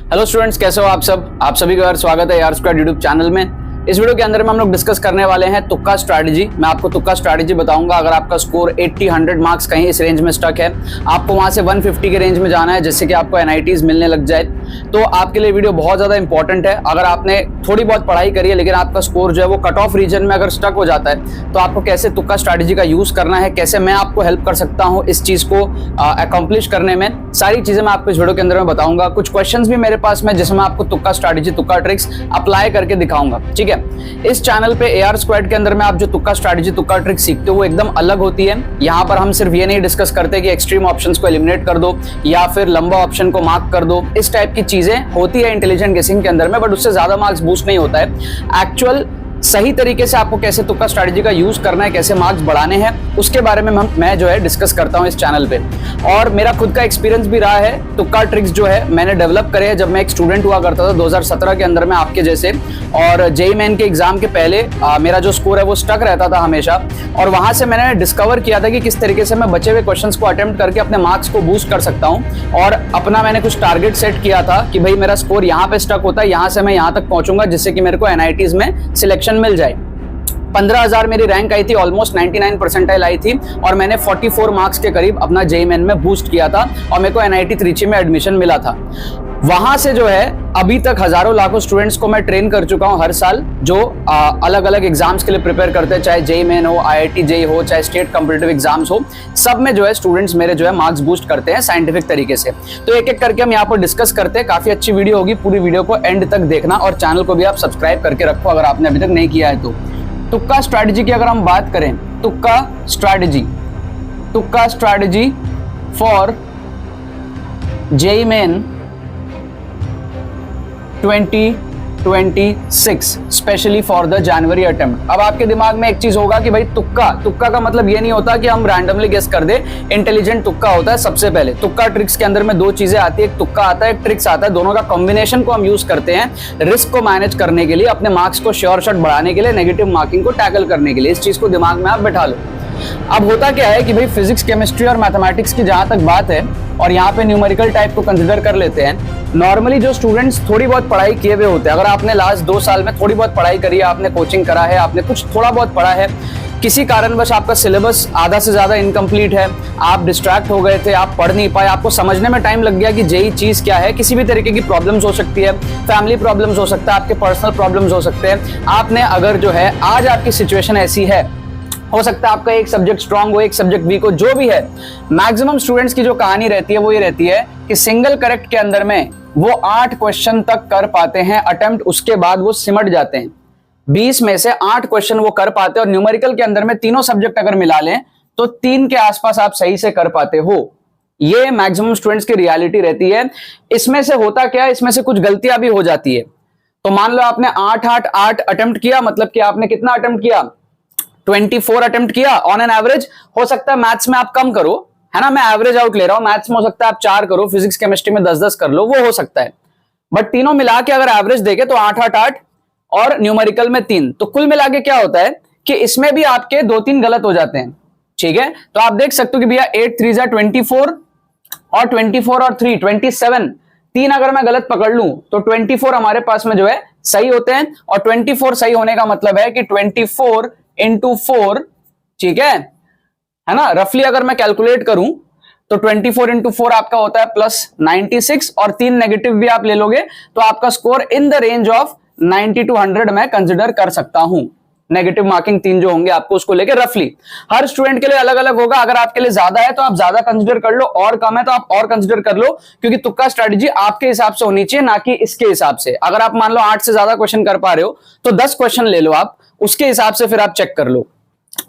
Hello students, कैसे हो आप सब? आप सभी का स्वागत है AR² यूट्यूब चैनल में। इस वीडियो के अंदर में हम लोग डिस्कस करने वाले हैं तुक्का स्ट्रैटेजी। मैं आपको तुक्का स्ट्रैटेजी बताऊंगा। अगर आपका स्कोर 80-100 मार्क्स कहीं इस रेंज में स्टक है, आपको वहां से 150 के रेंज में जाना है जिससे कि आपको NITs मिलने लग जाए, तो आपके लिए वीडियो बहुत ज्यादा इंपॉर्टेंट है। अगर आपने थोड़ी बहुत पढ़ाई करी है लेकिन आपका स्कोर जो है वो कट ऑफ रीजन में अगर स्टक हो जाता है, तो आपको कैसे तुक्का स्ट्रैटेजी का यूज करना है, कैसे मैं आपको हेल्प कर सकता हूँ इस चीज को अकम्प्लिश करने में, सारी चीजें मैं आपको इस वीडियो के अंदर में बताऊंगा। कुछ क्वेश्चंस भी मेरे पास में जिसमें आपको तुक्का स्ट्रैटेजी, तुक्का ट्रिक्स अप्लाई करके दिखाऊंगा। ठीक है, इस चैनल पे AR² के अंदर में आप जो तुक्का स्ट्रैटेजी, तुक्का ट्रिक्स सीखते हो वो एकदम अलग होती है। यहाँ पर हम सिर्फ ये नहीं डिस्कस करते कि एक्सट्रीम ऑप्शंस को एलिमिनेट कर दो या फिर लंबा ऑप्शन को मार्क कर दो। इस टाइप की चीजें होती है इंटेलिजेंट गेसिंग के अंदर में, बट उससे ज्यादा मार्क्स बूस्ट नहीं होता है। एक्चुअल सही तरीके से आपको कैसे तुक्का स्ट्रैटेजी का यूज करना है, कैसे मार्क्स बढ़ाने हैं, उसके बारे में मैं जो है डिस्कस करता हूं इस चैनल पे। और मेरा खुद का एक्सपीरियंस भी रहा है। तुक्का ट्रिक्स जो है मैंने डेवलप करे हैं जब मैं एक स्टूडेंट हुआ करता था 2017 के अंदर में आपके जैसे, और JEE मेन के एग्जाम के पहले मेरा जो स्कोर है वो स्टक रहता था हमेशा। और वहां से मैंने डिस्कवर किया था कि किस तरीके से मैं बचे हुए क्वेश्चंस को अटेम्प्ट करके अपने मार्क्स को बूस्ट कर सकता हूं। और अपना मैंने कुछ टारगेट सेट किया था कि भाई मेरा स्कोर यहाँ पे स्टक होता है, यहाँ से मैं यहाँ तक पहुंचूंगा जिससे कि मेरे को NITs में सिलेक्शन मिल जाए। 15,000 मेरी रैंक आई थी, ऑलमोस्ट 99 परसेंटाइल आई थी, और मैंने 44 मार्क्स के करीब अपना JEE मेन में बूस्ट किया था और मेरे को NIT त्रिची में एडमिशन मिला था। वहां से जो है अभी तक हजारों लाखों स्टूडेंट्स को मैं ट्रेन कर चुका हूं हर साल, जो अलग अलग एग्जाम्स के लिए प्रिपेयर करते हैं, चाहे JEE मेन हो, IIT JEE हो, चाहे स्टेट कॉम्पिटिटिव एग्जाम्स हो, सब में जो है स्टूडेंट्स मेरे जो है मार्क्स बूस्ट करते हैं साइंटिफिक तरीके से। तो एक एक करके हम यहाँ पर डिस्कस करते हैं। काफी अच्छी वीडियो होगी, पूरी वीडियो को एंड तक देखना और चैनल को भी आप सब्सक्राइब करके रखो अगर आपने अभी तक नहीं किया है तो। तुक्का स्ट्रैटेजी की अगर हम बात करें, तुक्का strategy for JEE main 2026 specially for the January attempt. अब आपके दिमाग में एक चीज होगा कि भाई तुक्का का मतलब ये नहीं होता कि हम रैंडमली गेस कर दे। इंटेलिजेंट तुक्का होता है सबसे पहले। तुक्का ट्रिक्स के अंदर में दो चीजें आती है, एक तुक्का आता है, एक ट्रिक्स आता है। दोनों का कॉम्बिनेशन को हम यूज करते हैं रिस्क को मैनेज करने के लिए, अपने मार्क्स को श्योर शॉट बढ़ाने के लिए, नेगेटिव मार्किंग को टैकल करने के लिए। इस चीज को दिमाग में आप बैठा लो। अब होता क्या है कि भाई फिजिक्स, केमिस्ट्री और मैथमेटिक्स की जहां तक बात है, और यहाँ पे न्यूमेरिकल टाइप को कंसिडर कर लेते हैं, नॉर्मली जो स्टूडेंट्स थोड़ी बहुत पढ़ाई किए हुए होते हैं, अगर आपने लास्ट 2 साल में थोड़ी बहुत पढ़ाई करी है, आपने कोचिंग करा है, आपने कुछ थोड़ा बहुत पढ़ा है, किसी कारणवश आपका सिलेबस आधा से ज्यादा इनकम्प्लीट है, आप डिस्ट्रैक्ट हो गए थे, आप पढ़ नहीं पाए, आपको समझने में टाइम लग गया कि JEE चीज क्या है। किसी भी तरीके की प्रॉब्लम्स हो सकती है, फैमिली प्रॉब्लम्स हो सकता है, आपके पर्सनल प्रॉब्लम्स हो सकते हैं। आपने अगर जो है आज आपकी सिचुएशन ऐसी है, हो सकता है आपका एक सब्जेक्ट स्ट्रांग हो, एक सब्जेक्ट वीक हो, जो भी है, मैक्सिमम स्टूडेंट्स की जो कहानी रहती है वो ये रहती है कि सिंगल करेक्ट के अंदर में वो 8 क्वेश्चन तक कर पाते हैं अटेम्प्ट, उसके बाद वो सिमट जाते हैं। 20 में से 8 क्वेश्चन वो कर पाते हैं, और न्यूमेरिकल के अंदर में तीनों सब्जेक्ट अगर मिला लें तो 3 के आसपास आप सही से कर पाते हो। ये मैक्सिमम स्टूडेंट्स की रियलिटी रहती है। इसमें से होता क्या है, इसमें से कुछ गलतियां भी हो जाती है। तो मान लो आपने 8 अटेम्प्ट किया, मतलब कि आपने कितना अटेम्प्ट किया, 24 अटेम्प्ट किया ऑन एन एवरेज। हो सकता है मैथ्स में आप कम करो, है ना, मैं एवरेज आउट ले रहा हूं, मैथ्स में हो सकता है आप 4 करो, फिजिक्स केमिस्ट्री में 10-10 कर लो, वो हो सकता है। बट तीनों मिला के अगर एवरेज देखे तो 8 और न्यूमेरिकल में 3, तो कुल मिला के क्या होता है कि इसमें भी आपके 2-3 गलत हो जाते हैं। ठीक है, तो आप देख सकते हो कि भैया 8 3 24 और 24 और 3 27, 3 अगर मैं गलत पकड़ लूं तो 24 हमारे पास में जो है सही होते हैं। और 24 सही होने का मतलब है कि 24 into 4, ठीक है ना, रफली अगर मैं कैलकुलेट करूं तो 24 into 4 आपका होता है +96, और 3 नेगेटिव भी आप ले लोगे तो आपका score in the range of 90 to 100 मैं कंसिडर कर सकता हूं। नेगेटिव मार्किंग 3 जो होंगे आपको उसको लेके रफली, हर स्टूडेंट के लिए अलग अलग होगा। अगर आपके लिए ज्यादा है तो आप ज्यादा कंसिडर कर लो, और कम है तो आप और कंसिडर कर लो, क्योंकि तुक्का स्ट्रेटजी आपके हिसाब से होनी चाहिए, ना कि इसके हिसाब से। अगर आप मान लो 8 से ज्यादा क्वेश्चन कर पा रहे हो तो 10 क्वेश्चन ले लो आप, उसके हिसाब से फिर आप चेक कर लो।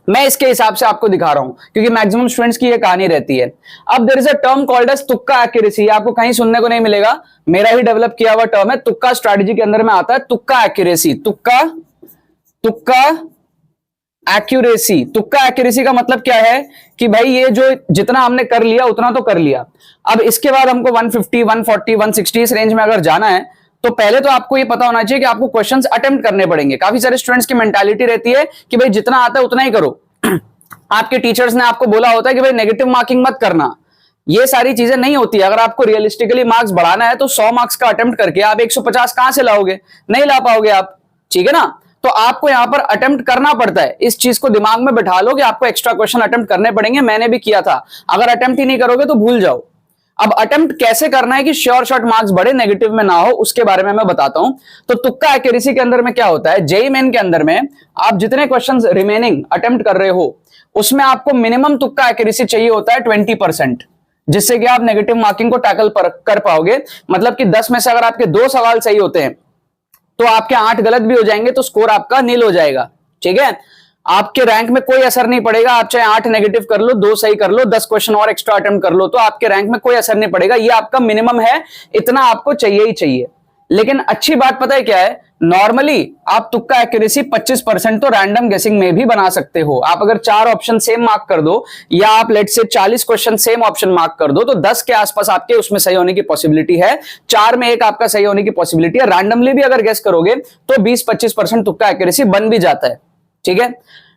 मैं इसके हिसाब से आपको दिखा रहा हूं क्योंकि मैक्सिमम स्टूडेंट्स की ये कहानी रहती है। अब there is a term called as तुक्का एक्यूरेसी, आपको कहीं सुनने को नहीं मिलेगा, मेरा ही डेवलप किया हुआ टर्म है। तुक्का स्ट्रैटेजी के अंदर में आता है तुक्का एक्यूरेसी। तुक्का एक्यूरेसी, तुक्का एक्यूरेसी का मतलब क्या है कि भाई ये जो जितना हमने कर लिया उतना तो कर लिया, अब इसके बाद हमको 150, 140, 160 इस रेंज में अगर जाना है तो पहले तो आपको ये पता होना चाहिए कि आपको क्वेश्चंस अटेम्प्ट करने पड़ेंगे। काफी सारे स्टूडेंट्स की मेंटालिटी रहती है कि भाई जितना आता है उतना ही करो। आपके टीचर्स ने आपको बोला होता है कि भाई नेगेटिव मार्किंग मत करना, ये सारी चीजें नहीं होती। अगर आपको रियलिस्टिकली मार्क्स बढ़ाना है तो 100 मार्क्स का अटेम्प्ट करके आप 150 कहां से लाओगे, नहीं ला पाओगे आप, ठीक है ना। तो आपको यहां पर अटेम्प्ट करना पड़ता है, इस चीज को दिमाग में बैठा लो कि आपको एक्स्ट्रा क्वेश्चन अटेम्प्ट करने पड़ेंगे। मैंने भी किया था, अगर अटेम्प्ट ही नहीं करोगे तो भूल जाओ। अब अटेम्प्ट कैसे करना है कि श्योर शॉट मार्क्स बढ़े, नेगेटिव में ना हो, उसके बारे में मैं बताता हूं। तो तुक्का एक्यूरेसी के अंदर में क्या होता है, जेईई मेन के अंदर में आप जितने क्वेश्चंस रिमेनिंग अटेम्प्ट कर रहे हो उसमें आपको मिनिमम तुक्का एक्यूरेसी चाहिए होता है 20%, जिससे कि आप नेगेटिव मार्किंग को टैकल कर पाओगे। मतलब कि 10 में से अगर आपके 2 सवाल सही होते हैं तो आपके 8 गलत भी हो जाएंगे तो स्कोर आपका नील हो जाएगा, ठीक है। आपके रैंक में कोई असर नहीं पड़ेगा, आप चाहे 8 नेगेटिव कर लो, 2 सही कर लो, 10 क्वेश्चन और एक्स्ट्रा अटेम्प्ट कर लो, तो आपके रैंक में कोई असर नहीं पड़ेगा। ये आपका मिनिमम है, इतना आपको चाहिए ही चाहिए। लेकिन अच्छी बात पता है क्या है, नॉर्मली आप तुक्का एक्यूरेसी 25% तो रैंडम गेसिंग में भी बना सकते हो। आप अगर 4 ऑप्शन सेम मार्क कर दो या आप लेट से 40 क्वेश्चन सेम ऑप्शन मार्क कर दो तो 10 के आसपास आपके उसमें सही होने की पॉसिबिलिटी है, 4 में 1 आपका सही होने की पॉसिबिलिटी है। रैंडमली भी अगर गेस करोगे तो 20-25% तुक्का एक्यूरेसी बन भी जाता है, ठीक है।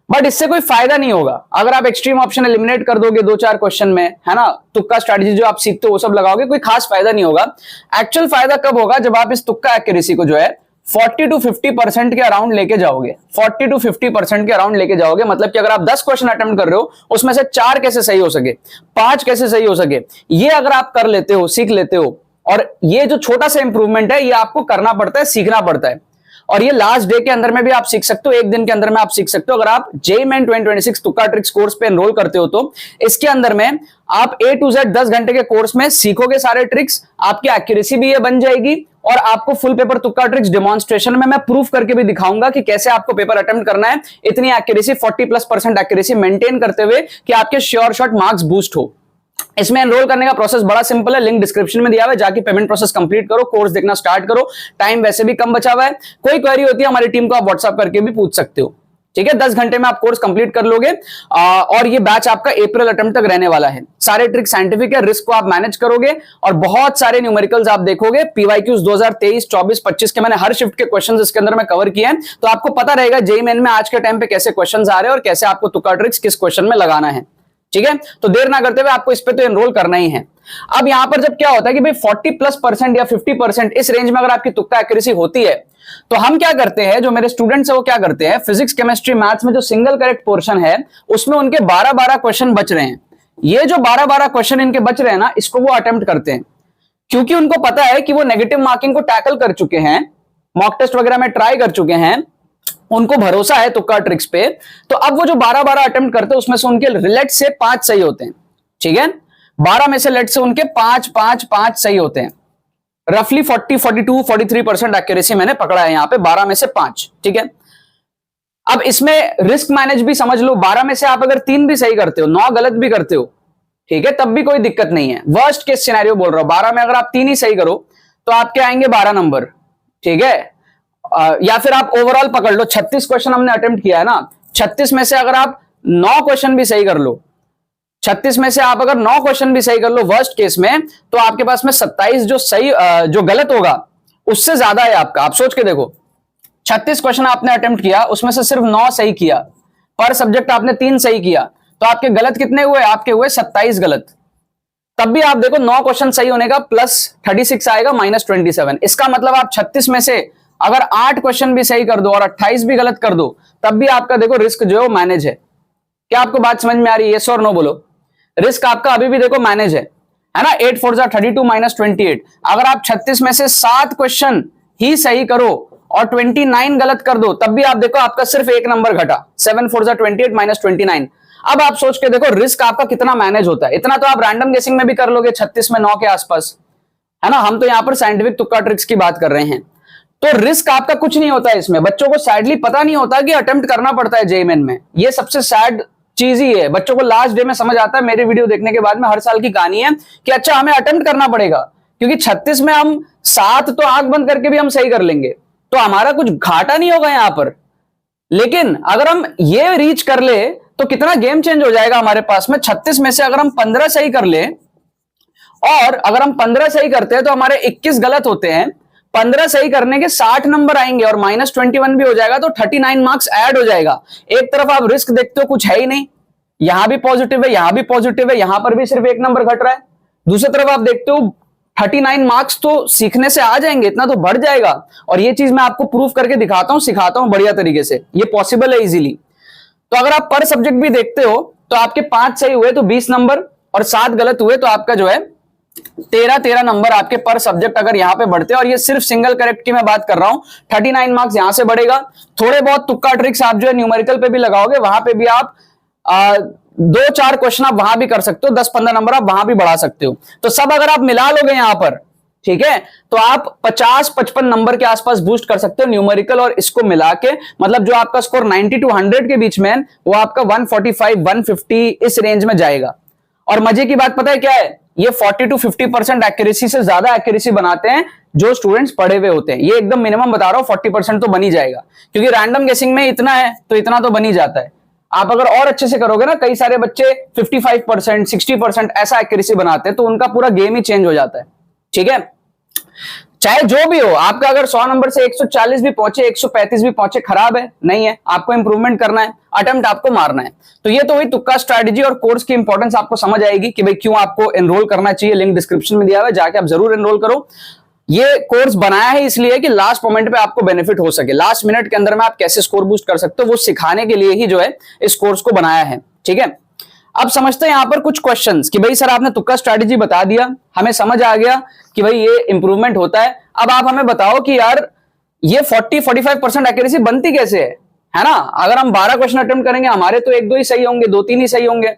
बट इससे कोई फायदा नहीं होगा अगर आप एक्सट्रीम ऑप्शन एलिमिनेट कर दोगे 2-4 क्वेश्चन में, है ना। तुक्का स्ट्रेटजी जो आप सीखते हो वो सब लगाओगे, कोई खास फायदा नहीं होगा। एक्चुअल फायदा कब होगा, जब आप इस तुक्का एक्यूरेसी को जो है 40-50% के अराउंड लेके जाओगे। 40-50% के अराउंड लेके जाओगे, मतलब कि अगर आप 10 क्वेश्चन अटेम्प्ट कर रहे हो उसमें से 4 कैसे सही हो सके, 5 कैसे सही हो सके, ये अगर आप कर लेते हो, सीख लेते हो, और ये जो छोटा सा इंप्रूवमेंट है ये आपको करना पड़ता है, सीखना पड़ता है। और ये लास्ट डे के अंदर में भी आप सीख सकते हो, एक दिन के अंदर में आप सीख सकते हो। अगर आप जेईई मेन 2026 तुक्का ट्रिक्स कोर्स पे एनरोल करते हो तो इसके अंदर में आप A to Z 10 घंटे के कोर्स में सीखोगे सारे ट्रिक्स, आपकी एक्यूरेसी भी ये बन जाएगी और आपको फुल पेपर तुक्का ट्रिक्स डेमोन्स्ट्रेशन में मैं प्रूफ करके भी दिखाऊंगा कि कैसे आपको पेपर अटेम्प्ट करना है इतनी एक्यूरेसी 40+% एक्यूरेसी मेंटेन करते हुए कि आपके श्योर शॉट मार्क्स बूस्ट हो। इसमें एनरोल करने का प्रोसेस बड़ा सिंपल है, लिंक डिस्क्रिप्शन में दिया हुआ है, जाके पेमेंट प्रोसेस कंप्लीट करो, कोर्स देखना स्टार्ट करो। टाइम वैसे भी कम बचा हुआ है, कोई क्वेरी होती है हमारी टीम को आप व्हाट्सएप करके भी पूछ सकते हो, ठीक है। 10 घंटे में आप कोर्स कंप्लीट कर लोगे और ये बैच आपका अप्रैल अटेम्प्ट तक रहने वाला है। सारे ट्रिक साइंटिफिक है, रिस्क को आप मैनेज करोगे और बहुत सारे न्यूमेरिकल्स आप देखोगे। पीवाईक्यूज 2023, 24, 25 के मैंने हर शिफ्ट के क्वेश्चंस इसके अंदर में कवर किए हैं, तो आपको पता रहेगा जेईई मेन में आज के टाइम पे कैसे क्वेश्चंस आ रहे हैं और कैसे आपको तुक्का ट्रिक्स किस क्वेश्चन में लगाना है, ठीक है। तो देर ना करते हुए आपको इस पे तो एनरोल करना ही है। अब यहां पर जब क्या होता है कि भाई 40+% या 50% इस रेंज में अगर आपकी तुक्का एक्यूरेसी होती है तो हम क्या करते हैं, जो मेरे स्टूडेंट्स है वो क्या करते हैं, फिजिक्स केमिस्ट्री मैथ्स में जो सिंगल करेक्ट पोर्शन है उसमें उनके 12-12 क्वेश्चन बच रहे हैं। ये जो 12-12 क्वेश्चन इनके बच रहे हैं ना, इसको वो अटेम्प्ट करते हैं क्योंकि उनको पता है कि वो नेगेटिव मार्किंग को टैकल कर चुके हैं, मॉक टेस्ट वगैरह में ट्राई कर चुके हैं, उनको भरोसा है तुक्का ट्रिक्स पे। तो अब वो जो 12-12 अटेम्प्ट करते हैं उसमें से उनके लेट से 5 सही होते हैं, ठीक है। 12 में से लेट से उनके 5 सही होते हैं। रफली 42-43% एक्यूरेसी मैंने पकड़ा है यहां पे, 12 में से 5, ठीक है। अब इसमें रिस्क मैनेज भी समझ लो, 12 में से आप अगर 3 भी सही करते हो, 9 गलत भी करते हो, ठीक है, तब भी कोई दिक्कत नहीं है। वर्स्ट केस सिनेरियो बोल रहा हूं, 12 में अगर आप 3 ही सही करो तो आपके आएंगे 12 नंबर, ठीक है। या फिर आप ओवरऑल पकड़ लो, 36 क्वेश्चन हमने अटेम्प्ट किया है ना, 36 में से अगर आप 9 क्वेश्चन भी सही कर लो, 36 में से आप अगर 9 क्वेश्चन भी सही कर लो वर्स्ट केस में, तो आपके पास में 27 जो सही जो गलत होगा उससे ज्यादा है आपका। आप सोच के देखो, 36 क्वेश्चन आपने अटेम्प्ट किया, उसमें से सिर्फ 9 सही किया, पर सब्जेक्ट आपने 3 सही किया, तो आपके गलत कितने हुए, आपके हुए 27 गलत। तब भी आप देखो 9 क्वेश्चन सही होने का +36 आएगा -27। इसका मतलब आप 36 में से अगर 8 क्वेश्चन भी सही कर दो और 28 भी गलत कर दो, तब भी आपका देखो रिस्क जो है वो मैनेज है। क्या आपको बात समझ में आ रही है, यस और नो बोलो। रिस्क आपका अभी भी देखो मैनेज है ना। 8 4 32 -28। अगर आप 36 में से 7 क्वेश्चन ही सही करो और 29 गलत कर दो, तब भी आप देखो आपका सिर्फ 1 नंबर घटा, 7 4 28 -29। अब आप सोच के देखो रिस्क आपका कितना मैनेज होता है। इतना तो आप रैंडम गेसिंग में भी कर लोगे 36 में 9 के आसपास, है ना। हम तो यहां पर साइंटिफिक तुक्का ट्रिक्स की बात कर रहे हैं। तो रिस्क आपका कुछ नहीं होता है इसमें। बच्चों को सैडली पता नहीं होता कि अटेम्प्ट करना पड़ता है जेईई मेन में, ये सबसे सैड चीज ही है। बच्चों को लास्ट डे में समझ आता है, मेरे वीडियो देखने के बाद में हर साल की कहानी है कि अच्छा हमें अटेम्प्ट करना पड़ेगा, क्योंकि 36 में हम 7 तो आंख बंद करके भी हम सही कर लेंगे, तो हमारा कुछ घाटा नहीं होगा यहां पर। लेकिन अगर हम ये रीच कर ले तो कितना गेम चेंज हो जाएगा हमारे पास में। 36 में से अगर हम 15 सही कर ले, और अगर हम 15 सही करते हैं तो हमारे 21 गलत होते हैं, 15 सही करने के 60 नंबर आएंगे और -21 भी हो जाएगा, तो 39 मार्क्स ऐड हो जाएगा। एक तरफ आप रिस्क देखते हो कुछ है ही नहीं, यहां भी पॉजिटिव है, यहां भी पॉजिटिव है, यहां पर भी सिर्फ 1 नंबर घट रहा है, दूसरी तरफ आप देखते हो 39 मार्क्स तो सीखने से आ जाएंगे, इतना तो बढ़ जाएगा। और ये चीज मैं आपको प्रूफ करके दिखाता हूं, सिखाता हूं बढ़िया तरीके से, ये पॉसिबल है इजीली। तो अगर आप पर सब्जेक्ट भी देखते हो तो आपके 5 सही हुए तो 20 नंबर, और 7 गलत हुए तो आपका जो है 13 नंबर आपके पर सब्जेक्ट अगर यहां पे बढ़ते हैं। और ये सिर्फ सिंगल करेक्ट की मैं बात कर रहा हूं। 39 मार्क्स यहां से बढ़ेगा। थोड़े बहुत तुक्का ट्रिक्स आप जो है न्यूमेरिकल पे भी लगाओगे, वहां पे भी आप 2-4 क्वेश्चन आप वहां भी कर सकते हो, 10-15 नंबर आप वहां भी बढ़ा सकते हो। तो सब अगर आप मिला लोगे यहां पर, ठीक है, तो आप 50-55 नंबर के आसपास बूस्ट कर सकते हो न्यूमेरिकल और इसको मिला के। मतलब जो आपका स्कोर 90 to 100 के बीच में है, वो आपका 145-150 इस रेंज में जाएगा। और मजे की बात पता है क्या है, ये 40 to 50% एक्यूरेसी से ज्यादा एक्यूरेसी बनाते हैं जो स्टूडेंट्स पढ़े हुए होते हैं। ये एकदम मिनिमम बता रहा हूं, 40% तो बन ही जाएगा, क्योंकि रैंडम गेसिंग में इतना है तो इतना तो बन ही जाता है। आप अगर और अच्छे से करोगे ना, कई सारे बच्चे 55%, 60% ऐसा एक्यूरेसी बनाते हैं, तो उनका पूरा गेम ही चेंज हो जाता है। ठीक है, चाहे जो भी हो, आपका अगर 100 नंबर से 140 भी पहुंचे, 135 भी पहुंचे, खराब है नहीं है, आपको इंप्रूवमेंट करना है, अटेम्प्ट आपको मारना है। तो ये तो वही तुक्का स्ट्रैटेजी और कोर्स की इंपॉर्टेंस आपको समझ आएगी कि भाई क्यों आपको एनरोल करना चाहिए। लिंक डिस्क्रिप्शन में दिया हुआ है, जाके आप जरूर एनरोल करो। ये कोर्स बनाया है इसलिए कि लास्ट मोमेंट पे आपको बेनिफिट हो सके, लास्ट मिनट के अंदर में आप कैसे स्कोर बूस्ट कर सकते हो, वो सिखाने के लिए ही जो है इस कोर्स को बनाया है। ठीक है, अब समझते हैं यहां पर कुछ क्वेश्चंस कि भाई सर आपने तुक्का स्ट्रैटेजी बता दिया, हमें समझ आ गया कि भाई ये इंप्रूवमेंट होता है। अब आप हमें बताओ कि यार ये 40-45% एक्यूरेसी बनती कैसे है ना। अगर हम 12 क्वेश्चन अटेम्प्ट करेंगे, हमारे तो 1-2 ही सही होंगे, 2-3 ही सही होंगे।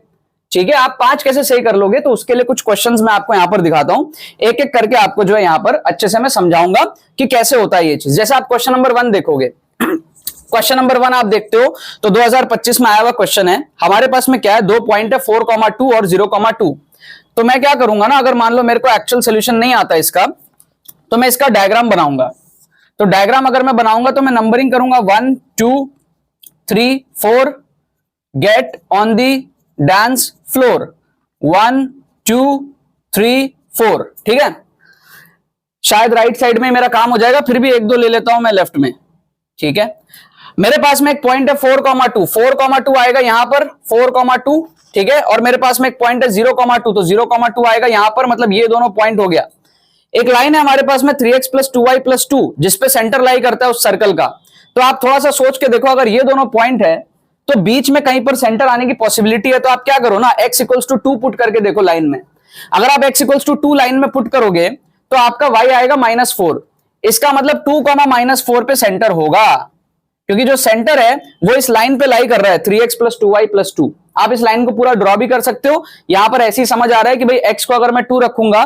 ठीक है, आप 5 कैसे सही कर लोगे, तो उसके लिए कुछ क्वेश्चंस मैं आपको यहां पर दिखाता हूं, एक एक करके आपको जो है यहां पर अच्छे से मैं समझाऊंगा कि कैसे होता है ये चीज। जैसे आप क्वेश्चन नंबर 1 देखोगे, क्वेश्चन नंबर 1 आप देखते हो तो 2025 में आया हुआ क्वेश्चन है। हमारे पास में क्या है, 2 पॉइंट है, 4,2 और 0,2। तो मैं क्या करूंगा ना, अगर मान लो मेरे को एक्चुअल सोल्यूशन नहीं आता इसका, तो मैं इसका डायग्राम बनाऊंगा। तो डायग्राम अगर मैं बनाऊंगा तो मैं नंबरिंग करूंगा 1 2 3 4, get on the dance floor 1 2 3 4। ठीक है, शायद राइट साइड में मेरा काम हो जाएगा, फिर भी 1-2 ले लेता हूं मैं लेफ्ट में। ठीक है, मेरे पास में एक पॉइंट है 4,2, 4,2 आएगा यहां पर 4,2। ठीक है, और मेरे पास में एक पॉइंट है 0,2, तो 0,2 आएगा यहां पर, मतलब ये दोनों पॉइंट हो गया। एक लाइन है हमारे पास में 3x + 2y + 2, जिसपे सेंटर लाई करता है उस सर्कल का। तो आप थोड़ा सा सोच के देखो, अगर ये दोनों पॉइंट है तो बीच में कहीं पर सेंटर आने की पॉसिबिलिटी है, तो आप क्या करो ना, x = 2 पुट करके देखो लाइन में। अगर आप x = 2 लाइन में पुट करोगे तो आपका y आएगा -4। इसका मतलब 2, -4 पे सेंटर होगा, क्योंकि जो सेंटर है वो इस लाइन पे लाई कर रहा है 3x + 2y + 2। आप इस लाइन को पूरा ड्रॉ भी कर सकते हो। यहां पर ऐसे ही समझ आ रहा है कि भाई x को अगर मैं 2 रखूंगा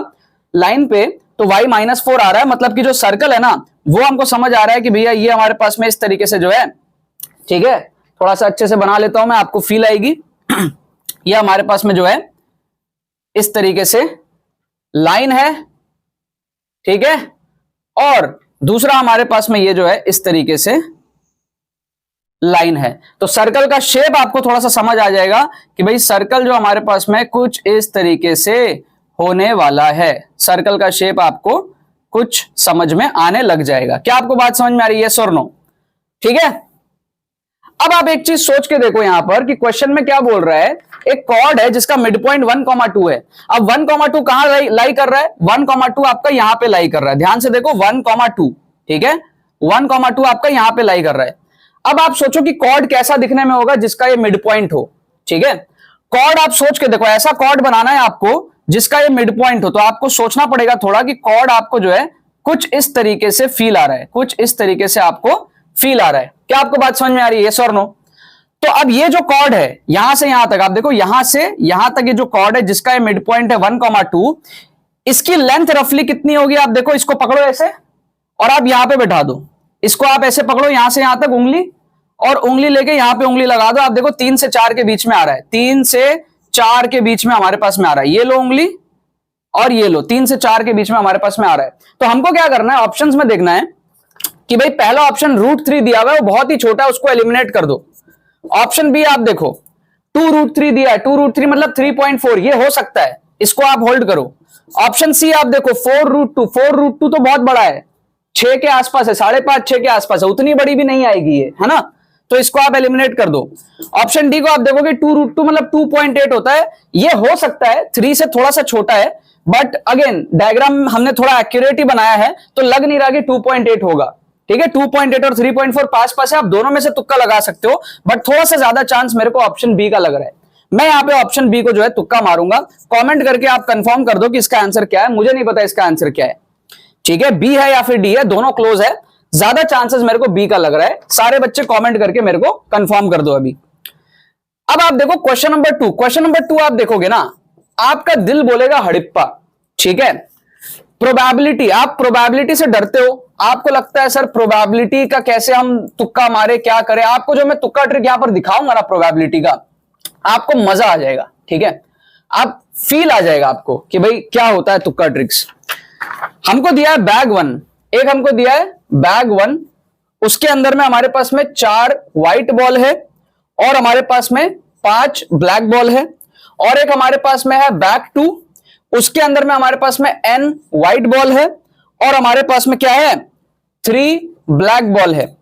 लाइन पे तो y -4 आ रहा है, मतलब कि जो सर्कल है ना वो हमको समझ आ रहा है कि भैया ये हमारे पास में इस तरीके से जो है। ठीक है, थोड़ा सा अच्छे से बना लेता हूं मैं, आपको फील आएगी। ये हमारे पास में जो है इस तरीके से लाइन है। ठीक है, और दूसरा हमारे पास में ये जो है इस तरीके से लाइन है। तो सर्कल का शेप आपको थोड़ा सा समझ आ जाएगा कि भाई सर्कल जो हमारे पास में कुछ इस तरीके से होने वाला है। सर्कल का शेप आपको कुछ समझ में आने लग जाएगा। क्या आपको बात समझ में आ रही है, यस और नो? ठीक है, अब आप एक चीज सोच के देखो यहां पर कि क्वेश्चन में क्या बोल रहा है। एक कॉर्ड है जिसका मिड पॉइंट 1,2 है। अब 1,2 कहां लाई कर रहा है, 1,2 आपका यहां पे लाई कर रहा है। ध्यान से देखो 1,2, ठीक है, 1,2 आपका यहां पे लाई कर रहा है। अब आप सोचो कि कॉर्ड कैसा दिखने में होगा जिसका ये मिड पॉइंट हो। ठीक है, कॉर्ड आप सोच के देखो, ऐसा कॉर्ड बनाना है आपको जिसका ये मिड पॉइंट हो। तो आपको सोचना पड़ेगा थोड़ा कि कॉर्ड आपको जो है कुछ इस तरीके से फील आ रहा है, कुछ इस तरीके से आपको फील आ रहा है। क्या आपको बात समझ में आ रही है, यस और नो? तो अब ये जो कॉर्ड है यहां से यहां तक, आप देखो यहां से यहां तक ये जो कॉर्ड है जिसका ये मिड पॉइंट है 1,2, इसकी लेंथ रफली कितनी होगी? आप देखो, इसको पकड़ो ऐसे और आप यहां पे बैठा दो। इसको आप ऐसे पकड़ो यहां से यहां तक उंगली, और उंगली लेके यहां पे उंगली लगा दो। आप देखो 3 से 4 के बीच में आ रहा है, 3 से 4 के बीच में हमारे पास में आ रहा है। ये लो उंगली और ये लो, 3 से 4 के बीच में हमारे पास में आ रहा है। तो हमको क्या करना है, ऑप्शंस में देखना है कि भाई पहला ऑप्शन √3 दिया हुआ है, वो बहुत ही छोटा है, उसको एलिमिनेट कर दो। ऑप्शन बी आप देखो 2√3 दिया है, 2√3 मतलब 3.4, ये हो सकता है, इसको आप होल्ड करो। ऑप्शन सी आप देखो 4√2, 4√2 तो बहुत बड़ा है, 6 के आसपास है, 5.5 6 के आसपास है, उतनी बड़ी भी नहीं आएगी ये, है ना, तो इसको आप एलिमिनेट कर दो। ऑप्शन डी को आप देखोगे 2√2 मतलब 2.8 होता है, ये हो सकता है 3 से थोड़ा सा छोटा है, बट अगेन डायग्राम हमने थोड़ा एक्यूरेट ही बनाया है, तो लग नहीं रहा कि 2.8 होगा। ठीक है, 2.8 और 3.4 पास पास है, आप दोनों में से तुक्का लगा सकते हो, बट थोड़ा सा ज्यादा चांस मेरे को ऑप्शन बी का लग रहा है। मैं यहाँ पे ऑप्शन बी को जो है तुक्का मारूंगा। कमेंट करके आप कंफर्म कर दो कि इसका आंसर क्या है, मुझे नहीं पता इसका आंसर क्या है। ठीक है, बी है या फिर डी है, दोनों क्लोज है, ज्यादा चांसेस मेरे को बी का लग रहा है। सारे बच्चे कमेंट करके मेरे को कंफर्म कर दो अभी। अब आप देखो क्वेश्चन नंबर 2। क्वेश्चन नंबर 2 आप देखोगे ना, आपका दिल बोलेगा हड़प्पा। ठीक है, प्रोबेबिलिटी, आप प्रोबेबिलिटी से डरते हो, आपको लगता है सर प्रोबेबिलिटी का कैसे हम तुक्का मारे, क्या करें। आपको जो मैं तुक्का ट्रिक यहां पर दिखाऊंगा ना प्रोबेबिलिटी का, आपको मजा आ जाएगा। ठीक है, आप फील आ जाएगा आपको कि भाई क्या होता है तुक्का ट्रिक्स। हमको दिया है बैग 1, एक हमको दिया है बैग 1, उसके अंदर में हमारे पास में 4 व्हाइट बॉल है और हमारे पास में 5 ब्लैक बॉल है, और एक हमारे पास में है बैग 2, उसके अंदर में हमारे पास में n व्हाइट बॉल है और हमारे पास में क्या है 3 ब्लैक बॉल है।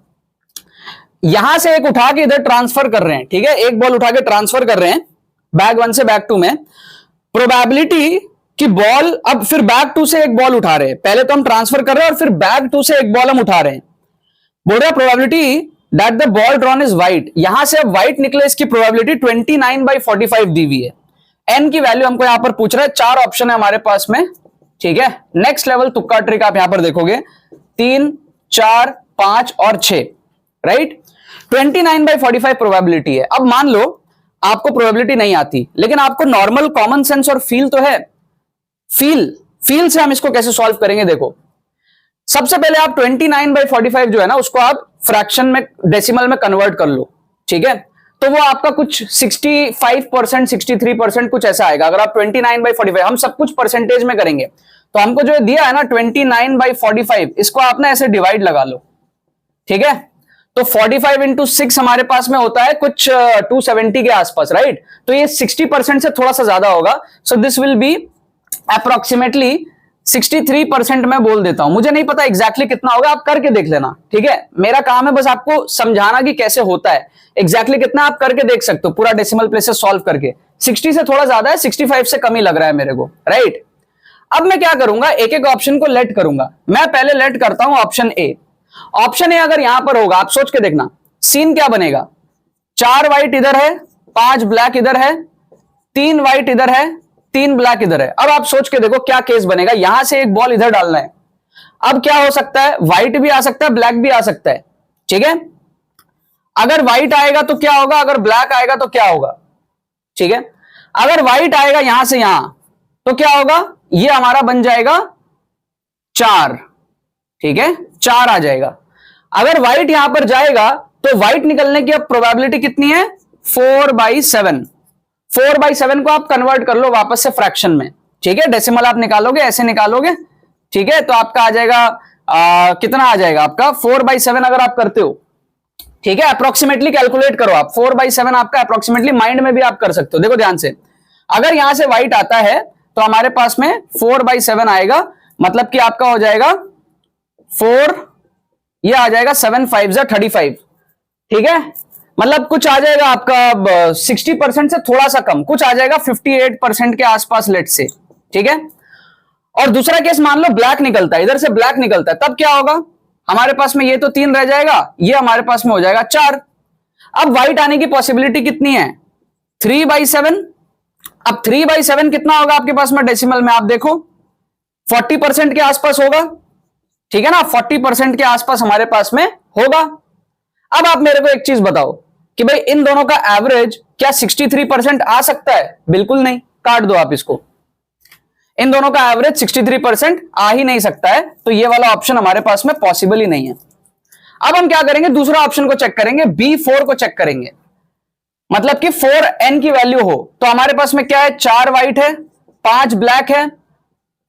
यहां से एक उठा के इधर ट्रांसफर कर रहे हैं। ठीक है, एक बॉल उठा के ट्रांसफर कर रहे हैं बैग 1 से बैग 2 में। प्रोबेबिलिटी कि बॉल, अब फिर बैग 2 से एक बॉल उठा रहे हैं, पहले तो हम ट्रांसफर कर रहे हैं और फिर बैग 2 से एक बॉल हम उठा रहे हैं। बोल रहा probability that the ball drawn is white, यहां से अब व्हाइट निकले, इसकी प्रोबेबिलिटी 29/45 दी हुई है। एन की वैल्यू हमको यहां पर पूछ रहा है, 4 ऑप्शन है हमारे पास में। ठीक है, नेक्स्ट लेवल तुक्का ट्रिक आप यहां पर देखोगे, 3, 4, 5 और 6, राइट। 29/45 प्रोबेबिलिटी है। अब मान लो आपको प्रोबेबिलिटी नहीं आती, लेकिन आपको नॉर्मल कॉमन सेंस और फील तो है। फील से हम इसको कैसे सॉल्व करेंगे, देखो सबसे पहले आप 29/45 जो है ना, उसको आप फ्रैक्शन में, डेसिमल में कन्वर्ट कर लो। ठीक है, तो वो आपका कुछ 65%, 63% कुछ ऐसा आएगा। अगर आप 29/45, हम सब कुछ परसेंटेज में करेंगे, तो हमको जो दिया है ना 29/45, इसको आप ना ऐसे डिवाइड लगा लो। ठीक है, तो 45 इंटू 6 हमारे पास में होता है कुछ 270 के आसपास, राइट। तो ये 60% से थोड़ा सा ज्यादा होगा, so this will be approximately 63% मैं बोल देता हूं। मुझे नहीं पता एग्जैक्टली कितना होगा, आप करके देख लेना। ठीक है, मेरा काम है बस आपको समझाना कि कैसे होता है, एग्जैक्टली कितना आप करके देख सकते हो पूरा डेसिमल प्लेसेस सॉल्व करके। 60 से थोड़ा ज्यादा है, 65 से कम ही लग रहा है मेरे को, राइट। अब मैं क्या करूंगा, एक एक ऑप्शन को लेट करूंगा। मैं पहले लेट करता हूं ऑप्शन ए। ऑप्शन ए अगर यहां पर होगा, आप सोच के देखना सीन क्या बनेगा। 4 व्हाइट इधर है, 5 ब्लैक इधर है, 3 व्हाइट इधर है, 3 ब्लैक इधर है। अब आप सोच के देखो क्या केस बनेगा। यहां से एक बॉल इधर डालना है, अब क्या हो सकता है, व्हाइट भी आ सकता है, ब्लैक भी आ सकता है। ठीक है, अगर व्हाइट आएगा तो क्या होगा, अगर ब्लैक आएगा तो क्या होगा। ठीक है, अगर व्हाइट आएगा यहां से यहां तो क्या होगा, ये हमारा बन जाएगा 4। ठीक है, 4 आ जाएगा। अगर व्हाइट यहां पर जाएगा तो व्हाइट निकलने की अब प्रोबेबिलिटी कितनी है, 4/7। 4/7 को आप कन्वर्ट कर लो वापस से फ्रैक्शन में। ठीक है, डेसिमल आप निकालोगे, ऐसे निकालोगे। ठीक है, तो आपका आ जाएगा कितना आ जाएगा आपका 4/7 अगर आप करते हो। ठीक है, अप्रोक्सीमेटली कैलकुलेट करो आप, 4/7 आपका अप्रोक्सीमेटली माइंड में भी आप कर सकते हो। देखो ध्यान से, अगर यहां से व्हाइट आता है तो हमारे पास में 4/7 आएगा, मतलब कि आपका हो जाएगा 4, ये आ जाएगा 7 5 35। ठीक है, मतलब कुछ आ जाएगा आपका 60% से थोड़ा सा कम, कुछ आ जाएगा 58% के आसपास लेट से। ठीक है, और दूसरा केस मान लो ब्लैक निकलता है, इधर से ब्लैक निकलता है, तब क्या होगा, हमारे पास में ये तो 3 रह जाएगा, ये हमारे पास में हो जाएगा 4। अब व्हाइट आने की पॉसिबिलिटी कितनी है, 3/7। अब 3/7 कितना होगा आपके पास में डेसिमल में, आप देखो 40% के आसपास होगा। ठीक है ना, 40% के आसपास हमारे पास में होगा। अब आप मेरे को एक चीज बताओ कि भाई इन दोनों का एवरेज क्या 63% आ सकता है, बिल्कुल नहीं, काट दो आप इसको। इन दोनों का एवरेज 63% आ ही नहीं सकता है, तो ये वाला ऑप्शन हमारे पास में पॉसिबल ही नहीं है। अब हम क्या करेंगे, दूसरा ऑप्शन को चेक करेंगे, B4 को चेक करेंगे। मतलब कि 4n की वैल्यू हो तो हमारे पास में क्या है, 4 व्हाइट है, 5 ब्लैक है,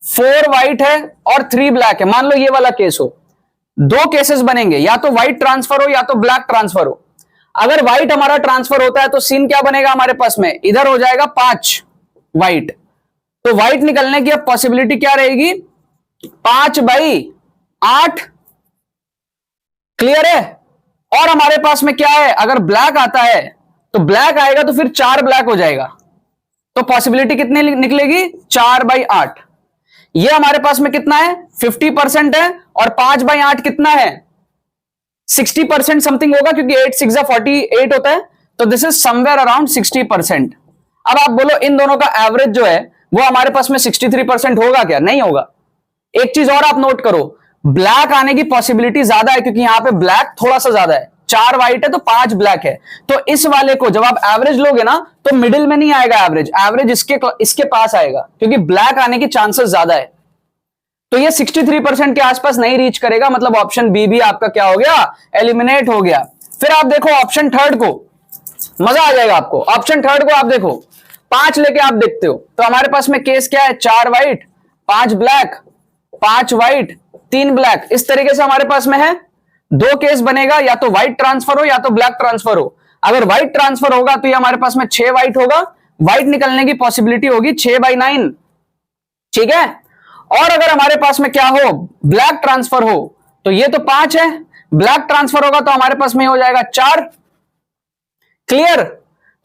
4 व्हाइट है और 3 ब्लैक है। मान लो ये वाला केस हो, 2 केसेस बनेंगे, या तो व्हाइट ट्रांसफर हो या तो ब्लैक ट्रांसफर हो। अगर व्हाइट हमारा ट्रांसफर होता है तो सीन क्या बनेगा हमारे पास में, इधर हो जाएगा 5 व्हाइट, तो व्हाइट निकलने की अब पॉसिबिलिटी क्या रहेगी, 5/8। क्लियर है। और हमारे पास में क्या है, अगर ब्लैक आता है तो ब्लैक आएगा तो फिर 4 ब्लैक हो जाएगा, तो पॉसिबिलिटी कितनी निकलेगी, 4/8। ये हमारे पास में कितना है 50% है, और 5/8 कितना है 60% समथिंग होगा, क्योंकि 8 6 48 होता है, तो दिस इज समवेयर अराउंड 60%। अब आप बोलो इन दोनों का एवरेज जो है वो हमारे पास में 63% होगा क्या? नहीं होगा। एक चीज और आप नोट करो, ब्लैक आने की पॉसिबिलिटी ज्यादा है, क्योंकि यहां पे ब्लैक थोड़ा सा ज्यादा है, 4 व्हाइट है तो 5 ब्लैक है। तो इस वाले को जब आप एवरेज लोगे ना तो मिडिल में नहीं आएगा एवरेज, एवरेज इसके पास आएगा, क्योंकि ब्लैक आने की चांसेस ज्यादा है। तो ये 63% के आसपास नहीं रीच करेगा, मतलब ऑप्शन बी भी आपका क्या हो गया, एलिमिनेट हो गया। फिर आप देखो ऑप्शन थर्ड को, मजा आ जाएगा आपको। ऑप्शन थर्ड को आप देखो, 5 लेके आप देखते हो तो हमारे पास में केस क्या है, 4 व्हाइट 5 ब्लैक, 5 व्हाइट 3 ब्लैक, इस तरीके से हमारे पास में है। 2 केस बनेगा, या तो व्हाइट ट्रांसफर हो या तो ब्लैक ट्रांसफर हो। अगर व्हाइट ट्रांसफर होगा तो ये हमारे पास में 6 व्हाइट होगा, व्हाइट निकलने की पॉसिबिलिटी होगी 6/9, ठीक है। और अगर हमारे पास में क्या हो, ब्लैक ट्रांसफर हो, तो ये तो 5 है, ब्लैक ट्रांसफर होगा तो हमारे पास में हो जाएगा 4। क्लियर?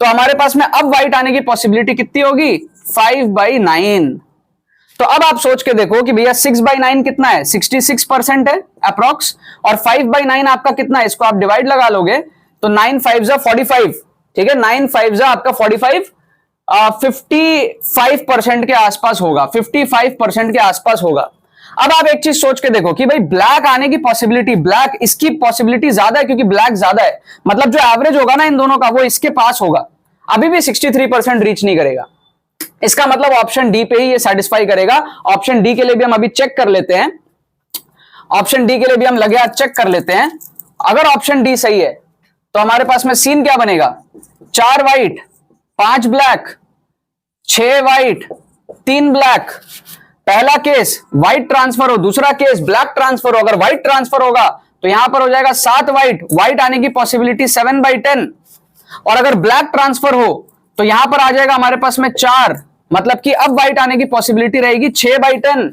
तो हमारे पास में अब व्हाइट आने की पॉसिबिलिटी कितनी होगी, 5/9। तो अब आप सोच के देखो कि भैया 6/9 कितना है, 66% है अप्रोक्स, और 5/9 आपका कितना है, इसको आप डिवाइड लगा लोगे तो 9 5 45, ठीक है, 9 5 आपका 45, 55% के आसपास होगा, 55% के आसपास होगा। अब आप एक चीज सोच के देखो कि भाई ब्लैक आने की पॉसिबिलिटी, ब्लैक इसकी पॉसिबिलिटी ज्यादा है, क्योंकि ब्लैक ज्यादा है, मतलब जो एवरेज होगा ना इन दोनों का वो इसके पास होगा, अभी भी 63% रीच नहीं करेगा। इसका मतलब ऑप्शन डी पे ही ये सेटिस्फाई करेगा। ऑप्शन डी के लिए भी हम अभी चेक कर लेते हैं, ऑप्शन डी के लिए भी हम लगे हाथ चेक कर लेते हैं। अगर ऑप्शन डी सही है तो हमारे पास में सीन क्या बनेगा, 4 व्हाइट 5 ब्लैक, 6 व्हाइट 3 ब्लैक। पहला केस व्हाइट ट्रांसफर हो, दूसरा केस ब्लैक ट्रांसफर हो। अगर व्हाइट ट्रांसफर होगा तो यहां पर हो जाएगा 7 व्हाइट, व्हाइट आने की पॉसिबिलिटी 7/10। और अगर ब्लैक ट्रांसफर हो तो यहां पर आ जाएगा हमारे पास में 4, मतलब कि अब व्हाइट आने की पॉसिबिलिटी रहेगी 6/10।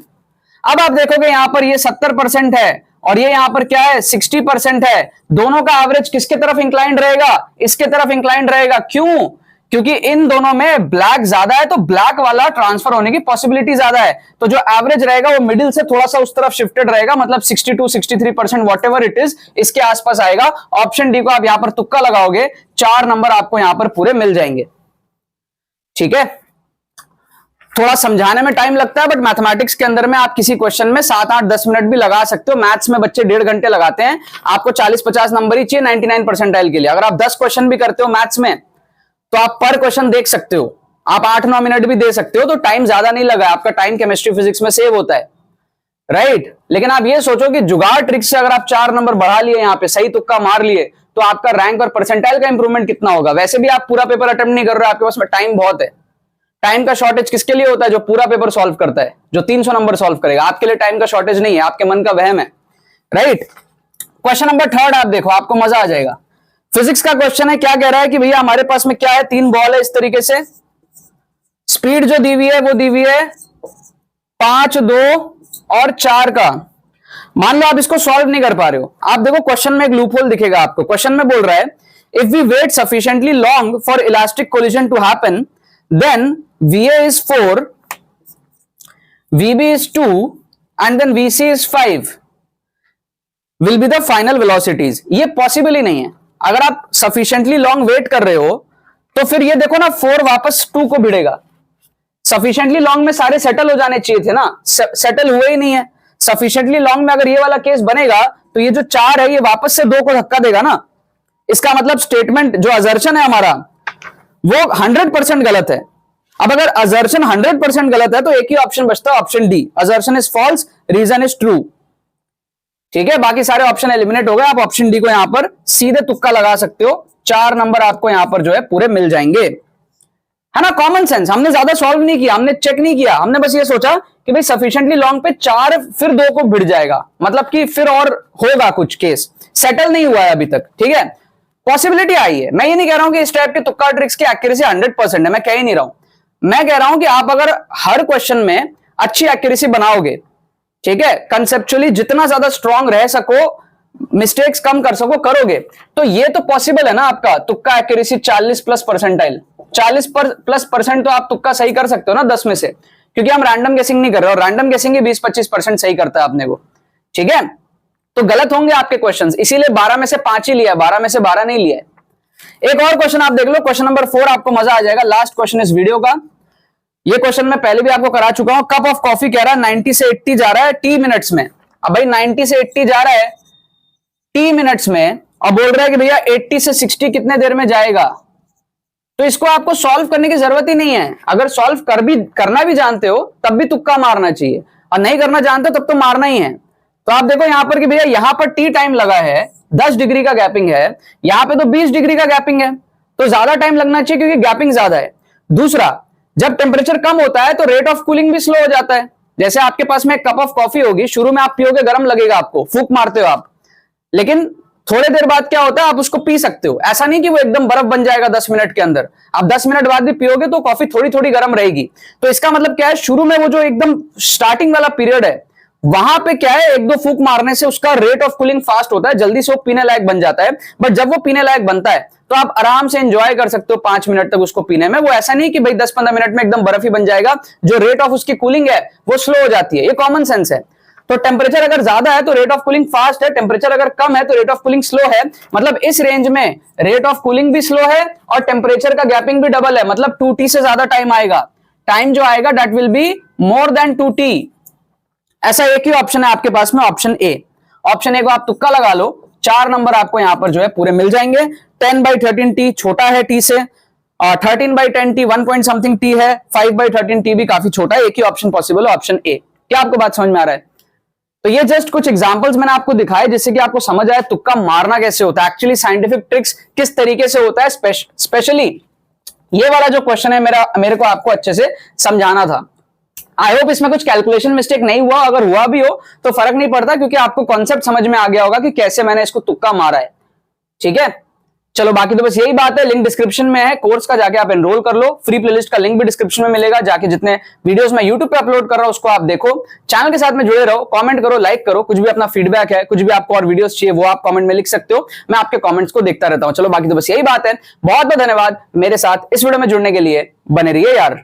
अब आप देखोगे यहां पर ये 70% है और ये यहां पर क्या है 60% है। दोनों का एवरेज किसके तरफ इंक्लाइंड रहेगा, इसके तरफ इंक्लाइंड रहेगा। क्यों? क्योंकि इन दोनों में ब्लैक ज्यादा है, तो ब्लैक वाला ट्रांसफर होने की पॉसिबिलिटी ज्यादा है। तो जो एवरेज रहेगा वो मिडिल से थोड़ा सा उस तरफ शिफ्टेड रहेगा, मतलब 62-63% वॉटेवर इट इज, इसके आसपास आएगा। ऑप्शन डी को आप यहां पर तुक्का लगाओगे, 4 नंबर आपको यहां पर पूरे मिल जाएंगे। ठीक है, थोड़ा समझाने में टाइम लगता है, बट मैथमेटिक्स के अंदर में आप किसी क्वेश्चन में 7 8 10 मिनट भी लगा सकते हो। मैथ्स में बच्चे 1.5 घंटे लगाते हैं, आपको 40-50 नंबर ही चाहिए 99 परसेंटाइल के लिए। अगर आप 10 क्वेश्चन भी करते हो मैथ्स में तो आप पर क्वेश्चन देख सकते हो, आप 8-9 मिनट भी दे सकते हो, तो टाइम ज्यादा नहीं लगा, आपका टाइम केमिस्ट्री फिजिक्स में सेव होता है, राइट। लेकिन आप ये सोचो कि जुगाड़ ट्रिक से अगर आप 4 नंबर बढ़ा लिए, यहां पे सही तुक्का मार लिए, तो आपका रैंक और परसेंटाइल का इंप्रूवमेंट कितना होगा। वैसे भी आप पूरा पेपर अटेम्प्ट नहीं कर रहे हो, आपके पास में टाइम बहुत है। टाइम का शॉर्टेज किसके लिए होता है, जो पूरा पेपर सॉल्व करता है, जो 300 नंबर सॉल्व करेगा। आपके लिए टाइम का शॉर्टेज नहीं है, आपके मन का वहम है, राइट। क्वेश्चन नंबर 3 आप देखो, आपको मजा आ जाएगा। फिजिक्स का क्वेश्चन है, क्या कह रहा है कि भैया हमारे पास में क्या है, 3 बॉल है इस तरीके से, स्पीड जो दी हुई है वो दी हुई है 5, 2 और 4 का। मान लो आप इसको सॉल्व नहीं कर पा रहे हो, आप देखो क्वेश्चन में एक लूप होल दिखेगा आपको। क्वेश्चन में बोल रहा है if we wait sufficiently long for elastic collision to happen then VA is 4, VB is 2 and then VC is 5 will be the final velocities। ये पॉसिबल ही नहीं है। अगर आप सफिशिएंटली लॉन्ग वेट कर रहे हो तो फिर ये देखो ना 4 वापस 2 को भिड़ेगा। सफिशिएंटली लॉन्ग में सारे सेटल हो जाने चाहिए थे ना, सेटल हुए ही नहीं है। सफिशिएंटली लॉन्ग में अगर ये वाला केस बनेगा तो ये जो 4 है ये वापस से 2 को धक्का देगा ना। इसका मतलब स्टेटमेंट जो असर्शन है हमारा वो 100% गलत है। अब अगर असर्शन 100% गलत है तो एक ही ऑप्शन बचता है, option D, assertion is false, reason is true. ठीक है, बाकी सारे ऑप्शन एलिमिनेट हो गए। आप ऑप्शन डी को यहां पर सीधे तुक्का लगा सकते हो, 4 नंबर आपको यहां पर जो है पूरे मिल जाएंगे, है ना। कॉमन सेंस, हमने ज्यादा सॉल्व नहीं किया, हमने चेक नहीं किया, हमने बस ये सोचा कि भाई सफिशिएंटली लॉन्ग पे 4 फिर 2 को भिड़ जाएगा, मतलब कि फिर और होगा कुछ केस, सेटल नहीं हुआ है अभी तक। ठीक है, पॉसिबिलिटी आई है। मैं ये नहीं कह रहा हूं कि इस टाइप के तुक्का ट्रिक्स की एक्यूरेसी 100% है, मैं कह ही नहीं रहा हूं। मैं कह रहा हूं कि आप अगर हर क्वेश्चन में अच्छी एक्यूरेसी बनाओगे, ठीक है, कंसेप्चुअली जितना ज्यादा स्ट्रांग रह सको, मिस्टेक्स कम कर सको, करोगे, तो ये तो पॉसिबल है ना। आपका तुक्का एक्यूरेसी 40+ परसेंटाइल, 40+ परसेंट तो आप तुक्का सही कर सकते हो ना 10 में से। क्योंकि हम रैंडम गेसिंग नहीं कर रहे, और रैंडम गेसिंग ही 20-25% सही करता है अपने को, ठीक है। तो गलत होंगे आपके क्वेश्चंस, इसीलिए 12 में से 5 ही लिया, 12 में से 12 नहीं लिया। एक और क्वेश्चन आप देख लो, क्वेश्चन नंबर 4, आपको मजा आ जाएगा, लास्ट क्वेश्चन इस वीडियो का। ये क्वेश्चन मैं पहले भी आपको करा चुका हूं। कप ऑफ कॉफी कह रहा है 90 से 80 जा रहा है टी मिनट्स में। अब भाई 90 से 80 जा रहा है टी मिनट्स में, और बोल रहा है कि भैया 80 से 60 कितने देर में जाएगा। तो इसको आपको सॉल्व करने की जरूरत ही नहीं है। अगर सॉल्व करना भी जानते हो तब भी तुक्का मारना चाहिए, और नहीं करना जानते तब तो मारना ही है। तो आप देखो यहां पर कि भैया यहां पर टी टाइम लगा है, 10 डिग्री का गैपिंग है, यहां पे तो 20 डिग्री का गैपिंग है, तो ज्यादा टाइम लगना चाहिए क्योंकि गैपिंग ज्यादा है। दूसरा, जब टेम्परेचर कम होता है तो रेट ऑफ कूलिंग भी स्लो हो जाता है। जैसे आपके पास में एक कप ऑफ कॉफी होगी, शुरू में आप पियोगे गर्म लगेगा, आपको फूंक मारते हो आप, लेकिन थोड़े देर बाद क्या होता है, आप उसको पी सकते हो। ऐसा नहीं कि वो एकदम बर्फ बन जाएगा 10 मिनट के अंदर, आप 10 मिनट बाद भी पियोगे तो कॉफी थोड़ी थोड़ी गर्म रहेगी। तो इसका मतलब क्या है, शुरू में वो जो एकदम स्टार्टिंग वाला पीरियड है वहां पे क्या है, एक दो फूंक मारने से उसका रेट ऑफ कूलिंग फास्ट होता है, जल्दी से वो पीने लायक बन जाता है। बट जब वो पीने लायक बनता है तो आप आराम से एंजॉय कर सकते हो 5 मिनट तक उसको पीने में। वो ऐसा नहीं कि भाई 10-15 मिनट में एकदम बर्फ ही बन जाएगा, जो रेट ऑफ उसकी कूलिंग है वो स्लो हो जाती है, ये कॉमन सेंस है। तो टेम्परेचर अगर ज्यादा है तो रेट ऑफ कूलिंग फास्ट है, टेम्परेचर अगर कम है तो रेट ऑफ कूलिंग स्लो है। मतलब इस रेंज में रेट ऑफ कूलिंग भी स्लो है और टेम्परेचर का गैपिंग भी डबल है, मतलब 2t से ज्यादा टाइम आएगा। टाइम जो आएगा that will be more than 2t। ऐसा एक ही ऑप्शन है आपके पास में, ऑप्शन ए। ऑप्शन ए को आप तुक्का लगा लो, 4 नंबर आपको यहां पर जो है पूरे मिल जाएंगे। 10/13t छोटा है t से, 13/10t 1 पॉइंट समथिंग t है, 5/13t भी काफी छोटा है। एक ही ऑप्शन पॉसिबल है, ऑप्शन ए। क्या आपको बात समझ में आ रहा है? तो ये जस्ट कुछ एग्जांपल्स मैंने आपको दिखाए जिससे कि आपको समझ आए तुक्का मारना कैसे होता है, एक्चुअली साइंटिफिक ट्रिक्स किस तरीके से होता है। स्पेशली ये वाला जो क्वेश्चन है मेरे को आपको अच्छे से समझाना था। आई होप इसमें कुछ कैलकुलेशन मिस्टेक नहीं हुआ, अगर हुआ भी हो तो फर्क नहीं पड़ता क्योंकि आपको कॉन्सेप्ट समझ में आ गया होगा कि कैसे मैंने इसको तुक्का मारा है, ठीक है। चलो बाकी तो बस यही बात है। लिंक डिस्क्रिप्शन में है कोर्स का, जाके आप एनरोल कर लो। फ्री प्लेलिस्ट का लिंक भी डिस्क्रिप्शन में मिलेगा, जाके जितने वीडियोस मैं यूट्यूब पे अपलोड कर रहा हूं उसको आप देखो। चैनल के साथ में जुड़े रहो, कमेंट करो, लाइक करो, कुछ भी अपना फीडबैक है, कुछ भी आपको और वीडियोस चाहिए वो आप कमेंट में लिख सकते हो, मैं आपके कमेंट्स को देखता रहता हूं। चलो बाकी तो बस यही बात है। बहुत बहुत धन्यवाद मेरे साथ इस वीडियो में जुड़ने के लिए, बने रहिए यार।